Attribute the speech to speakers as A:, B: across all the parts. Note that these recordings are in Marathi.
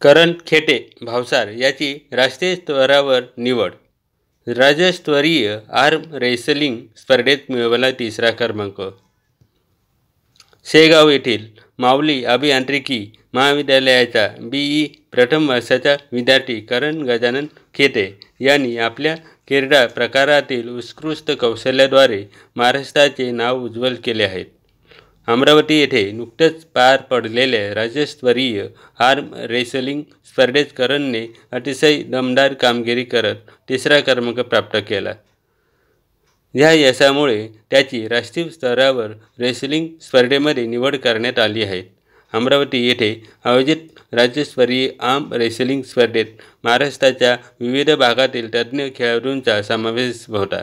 A: करण खेटे भावसार याची राष्ट्रीय स्तरावर निवड. राज्यस्तरीय आर्म रेसलिंग स्पर्धेत मिळवला 3रा क्रमांक. शेगाव येथील माऊली अभियांत्रिकी महाविद्यालयाचा BE प्रथम वर्षाचा विद्यार्थी करण गजानन खेटे यांनी आपल्या क्रीडा प्रकारातील उत्कृष्ट कौशल्याद्वारे महाराष्ट्राचे नाव उज्ज्वल केले आहे. अमरावती येथे नुकतेच पार पडलेल्या राज्यस्तरीय आर्म रेसलिंग स्पर्धेत करणने अतिशय दमदार कामगिरी करत 3रा क्रमांक प्राप्त केला. या यशामुळे त्याची राष्ट्रीय स्तरावर रेसलिंग स्पर्धेमध्ये निवड करण्यात आली आहे. अमरावती येथे आयोजित राज्यस्तरीय आर्म रेसलिंग स्पर्धेत महाराष्ट्राच्या विविध भागातील तज्ज्ञ खेळाडूंचा समावेश होता.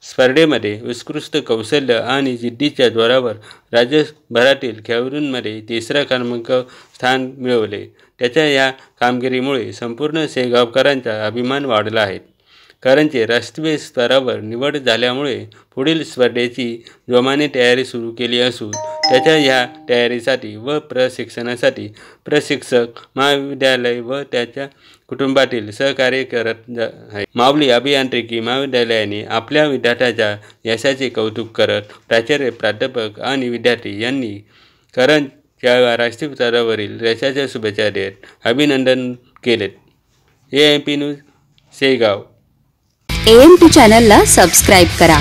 A: स्पर्धेमध्ये उत्कृष्ट कौशल्य आणि जिद्दीच्या जोरावर राज्यभरातील खेळाडूंमध्ये 3रा क्रमांक स्थान मिळवले. त्याच्या या कामगिरीमुळे संपूर्ण शेगावकरांचा अभिमान वाढला आहे. करणची राष्ट्रीय स्तरावर निवड झाल्यामुळे पुढील स्पर्धेची जोमाने तयारी सुरू केली असून त्याच्या ह्या तयारीसाठी व प्रशिक्षणासाठी प्रशिक्षक, महाविद्यालय व त्याच्या कुटुंबातील सहकार्य करत आहे. माऊली अभियांत्रिकी महाविद्यालयाने आपल्या विद्यार्थ्याच्या यशाचे कौतुक करत प्राचार्य, प्राध्यापक आणि विद्यार्थी यांनी करणच्या राष्ट्रीय स्तरावरील यशाच्या शुभेच्छा देत अभिनंदन केलेत. AMP news Shegaon.
B: AMP चॅनलला सबस्क्राईब करा.